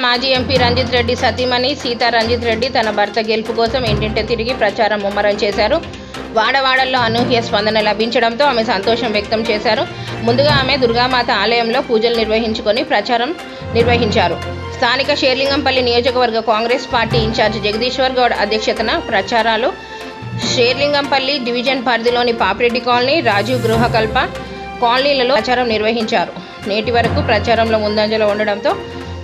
మాజీ ఎంపీ రంజిత్ రెడ్డి సతీమణి సీతా రంజిత్ రెడ్డి తన భర్త గెలుపు కోసం ఇంటింటి తిరిగి ప్రచారం ముమ్మరం చేశారు. వాడవాడల్లో అనూహ్య స్పందన లభించడంతో ఆమె సంతోషం వ్యక్తం చేశారు. ముందుగా ఆమె దుర్గామాత ఆలయంలో పూజలు నిర్వహించుకొని ప్రచారం నిర్వహించారు. స్థానిక షేర్లింగంపల్లి నియోజకవర్గ కాంగ్రెస్ పార్టీ ఇన్ఛార్జ్ జగదీశ్వర్ గౌడ్ అధ్యక్షతన ప్రచారాలు షేర్లింగంపల్లి డివిజన్ పరిధిలోని పాపిరెడ్డి కాలనీ, రాజీవ్ గృహకల్ప కాలనీలలో ప్రచారం నిర్వహించారు. నేటి వరకు ప్రచారంలో ముందంజలో ఉండడంతో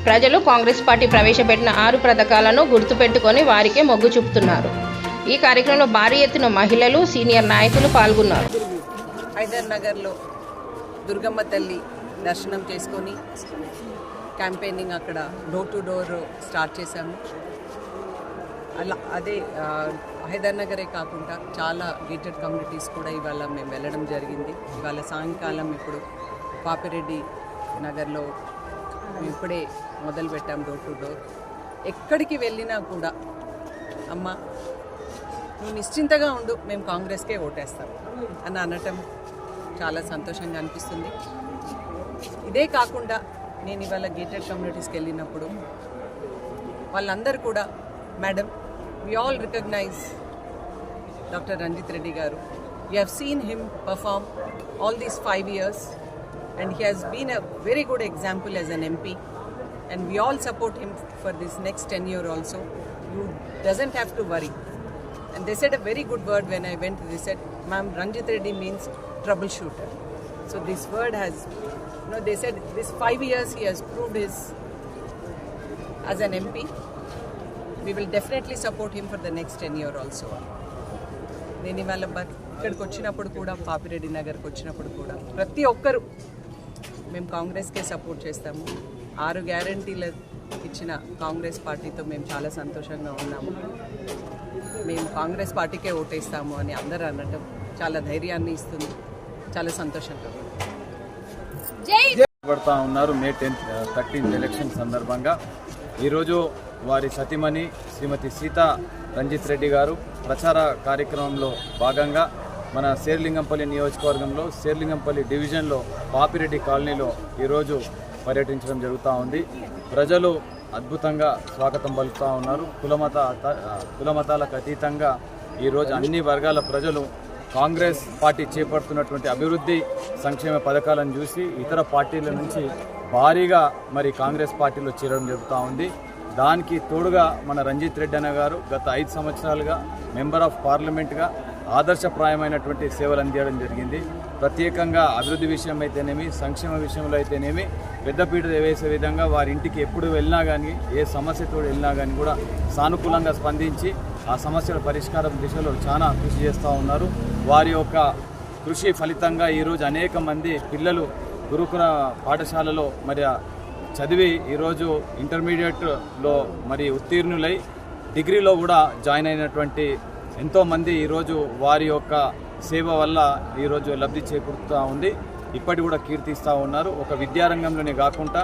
ప్రజలు కాంగ్రెస్ పార్టీ ప్రవేశపెట్టిన 6 పథకాలను గుర్తుపెట్టుకొని వారికే మొగ్గు చూపుతున్నారు. ఈ కార్యక్రమంలో భారీ ఎత్తున మహిళలు, సీనియర్ నాయకులు పాల్గొన్నారు. హైదర్ నగర్లో దుర్గమ్మ తల్లి దర్శనం చేసుకొని క్యాంపెయినింగ్ అక్కడ డోర్ టు డోర్ స్టార్ట్ చేశాము. అదే హైదర్ నగరే కాకుండా చాలా గేటెడ్ కమ్యూనిటీస్ కూడా ఇవాళ మేము వెళ్ళడం జరిగింది. ఇవాళ సాయంకాలం ఇప్పుడు పాపిరెడ్డి నగర్లో మేము ఇప్పుడే మొదలు పెట్టాం డోర్ టు డోర్. ఎక్కడికి వెళ్ళినా కూడా అమ్మ నువ్వు నిశ్చింతగా ఉండు, మేము కాంగ్రెస్కే ఓటేస్తాం అని అనటం చాలా సంతోషంగా అనిపిస్తుంది. ఇదే కాకుండా నేను ఇవాళ గేటెడ్ కమ్యూనిటీస్కి వెళ్ళినప్పుడు వాళ్ళందరూ కూడా madam we all recognize Dr. Ranjit Reddy garu. We have seen him perform all these 5 years and he has been a very good example as an MP and we all support him for this next 10 year also. You doesn't have to worry. And they said a very good word when I went. They said, ma'am, Ranjit Reddy means troubleshooter. So this word has, they said this 5 years he has proved his as an MP. We will definitely support him for the next 10 year also. నేను ఇవాళ ఇక్కడికి వచ్చినప్పుడు కూడా పాపిరెడ్డి నగర్కి వచ్చినప్పుడు కూడా ప్రతి ఒక్కరూ మేము కాంగ్రెస్కే సపోర్ట్ చేస్తాము. 6 గ్యారంటీలు ఇచ్చిన కాంగ్రెస్ పార్టీతో మేము చాలా సంతోషంగా ఉన్నాము. మేము కాంగ్రెస్ పార్టీకే ఓటేస్తాము అని అందరూ అనటం చాలా ధైర్యాన్ని ఇస్తుంది, చాలా సంతోషంగా పడతా ఉన్నారు. మే 13 ఎలక్షన్ సందర్భంగా ఈరోజు వారి సతీమణి శ్రీమతి సీతా రంజిత్ రెడ్డి గారు ప్రచార కార్యక్రమంలో భాగంగా మన శేర్లింగంపల్లి నియోజకవర్గంలో శేర్లింగంపల్లి డివిజన్లో పాపిరెడ్డి కాలనీలో ఈరోజు పర్యటించడం జరుగుతూ ఉంది. ప్రజలు అద్భుతంగా స్వాగతం పలుకుతూ ఉన్నారు. కులమతాలకు అతీతంగా ఈరోజు అన్ని వర్గాల ప్రజలు కాంగ్రెస్ పార్టీ చేపడుతున్నటువంటి అభివృద్ధి సంక్షేమ పథకాలను చూసి ఇతర పార్టీల నుంచి భారీగా మరి కాంగ్రెస్ పార్టీలో చేరడం జరుగుతూ ఉంది. దానికి తోడుగా మన రంజిత్ రెడ్డి అన్న గారు గత 5 సంవత్సరాలుగా మెంబర్ ఆఫ్ పార్లమెంట్గా ఆదర్శప్రాయమైనటువంటి సేవలు అందించడం జరిగింది. ప్రత్యేకంగా అభివృద్ధి విషయం అయితేనేమి, సంక్షేమ విషయంలో అయితేనేమి పెద్దపీట వేసే విధంగా వారి ఇంటికి ఎప్పుడు వెళ్ళినా కానీ, ఏ సమస్యతో వెళ్ళినా కానీ కూడా సానుకూలంగా స్పందించి ఆ సమస్యల పరిష్కారం దిశలో చాలా కృషి చేస్తూ ఉన్నారు. వారి యొక్క కృషి ఫలితంగా ఈరోజు అనేక మంది పిల్లలు గురుకుల పాఠశాలలో మరి చదివి ఈరోజు ఇంటర్మీడియట్లో మరి ఉత్తీర్ణులై డిగ్రీలో కూడా జాయిన్ అయినటువంటి ఎంతోమంది ఈరోజు వారి యొక్క సేవ వల్ల ఈరోజు లబ్ధి చేకూరుతూ ఉంది. ఇప్పటి కూడా కీర్తిస్తూ ఉన్నారు. ఒక విద్యారంగంలోనే కాకుండా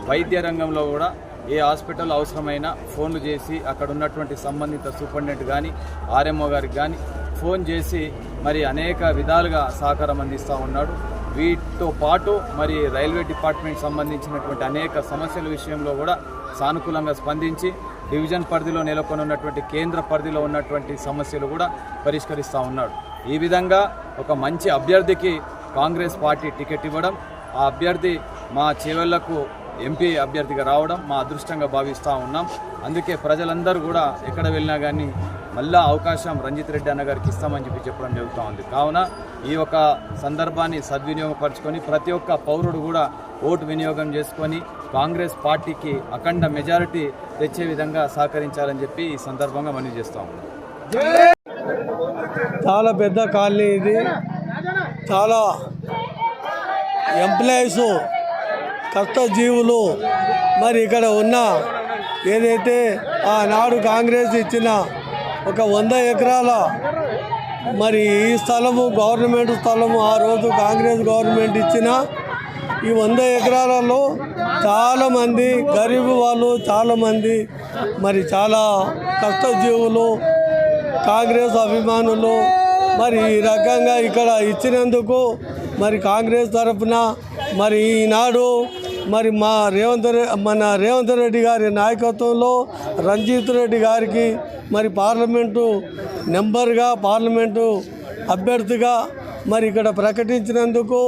వైద్య రంగంలో కూడా ఏ హాస్పిటల్ అవసరమైన ఫోన్లు చేసి అక్కడ ఉన్నటువంటి సంబంధిత సూపరింటెండెంట్ కానీ ఆర్ఎంఓ గారికి కానీ ఫోన్ చేసి మరి అనేక విధాలుగా సహకారం అందిస్తూ ఉన్నాడు. వీటితో పాటు మరి రైల్వే డిపార్ట్మెంట్ సంబంధించినటువంటి అనేక సమస్యల విషయంలో కూడా సానుకూలంగా స్పందించి డివిజన్ పరిధిలో నెలకొని ఉన్నటువంటి కేంద్ర పరిధిలో ఉన్నటువంటి సమస్యలు కూడా పరిష్కరిస్తూ ఉన్నాడు. ఈ విధంగా ఒక మంచి అభ్యర్థికి కాంగ్రెస్ పార్టీ టికెట్ ఇవ్వడం, ఆ అభ్యర్థి మా చేవెళ్లకు ఎంపీ అభ్యర్థిగా రావడం మా అదృష్టంగా భావిస్తూ ఉన్నాం. అందుకే ప్రజలందరూ కూడా ఎక్కడ వెళ్ళినా కానీ మళ్ళా అవకాశం రంజిత్ రెడ్డి అన్న గారికి ఇస్తామని చెప్పడం జరుగుతూ ఉంది. కావున ఈ యొక్క సందర్భాన్ని సద్వినియోగపరచుకొని ప్రతి ఒక్క పౌరుడు కూడా ఓటు వినియోగం చేసుకొని కాంగ్రెస్ పార్టీకి అఖండ మెజారిటీ తెచ్చే విధంగా సహకరించాలని చెప్పి ఈ సందర్భంగా మనవి చేస్తూ ఉన్నాం. చాలా పెద్ద కాలనీ ఇది. చాలా ఎంప్లాయీస్ కష్టజీవులు మరి ఇక్కడ ఉన్న ఏదైతే ఆనాడు కాంగ్రెస్ ఇచ్చిన ఒక 100 ఎకరాల మరి ఈ స్థలము గవర్నమెంట్ స్థలము ఆ రోజు కాంగ్రెస్ గవర్నమెంట్ ఇచ్చిన ఈ 100 ఎకరాలలో చాలామంది గరీబ్ వాళ్ళు, చాలామంది మరి చాలా కష్టజీవులు, కాంగ్రెస్ అభిమానులు మరి ఈ రకంగా ఇక్కడ ఇచ్చినందుకు మరి కాంగ్రెస్ తరఫున మరి ఈనాడు మరి మన రేవంత్ రెడ్డి గారి నాయకత్వంలో రంజిత్ రెడ్డి గారికి మరి పార్లమెంటు నెంబర్గా పార్లమెంటు అభ్యర్థిగా మరి ఇక్కడ ప్రకటించినందుకు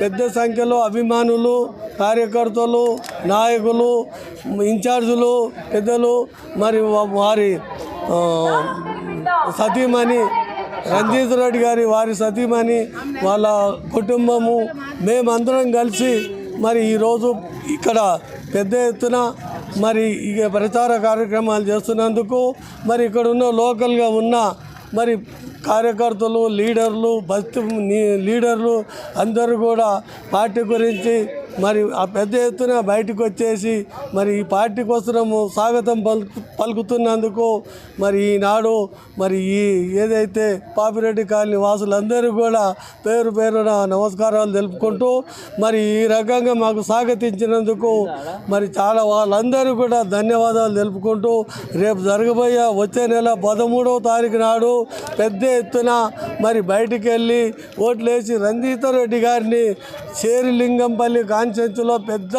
పెద్ద సంఖ్యలో అభిమానులు, కార్యకర్తలు, నాయకులు, ఇన్ఛార్జులు, పెద్దలు, మరి వారి సతీమణి రంజిత్ రెడ్డి గారి వారి సతీమణి వాళ్ళ కుటుంబము మేమందరం కలిసి మరి ఈరోజు ఇక్కడ పెద్ద ఎత్తున మరి ఇక ప్రచార కార్యక్రమాలు చేస్తున్నందుకు మరి ఇక్కడ ఉన్న లోకల్గా ఉన్న మరి కార్యకర్తలు, లీడర్లు అందరూ కూడా పార్టీ గురించి మరి ఆ పెద్ద ఎత్తున బయటకు వచ్చేసి మరి ఈ పార్టీ కోసము స్వాగతం పలుకుతున్నందుకు మరి ఈనాడు మరి ఏదైతే పాపిరెడ్డి కాలనీ వాసులందరూ కూడా పేరు పేరున నమస్కారాలు తెలుపుకుంటూ మరి ఈ రకంగా మాకు స్వాగతించినందుకు మరి చాలా వాళ్ళందరూ కూడా ధన్యవాదాలు తెలుపుకుంటూ రేపు జరగబోయే వచ్చే నెల 13వ తారీఖు నాడు పెద్ద ఎత్తున మరి బయటికి వెళ్ళి ఓట్లేసి రంజిత్ రెడ్డి గారిని శేరిలింగంపల్లి కాన్స్టిట్యూన్సీలో పెద్ద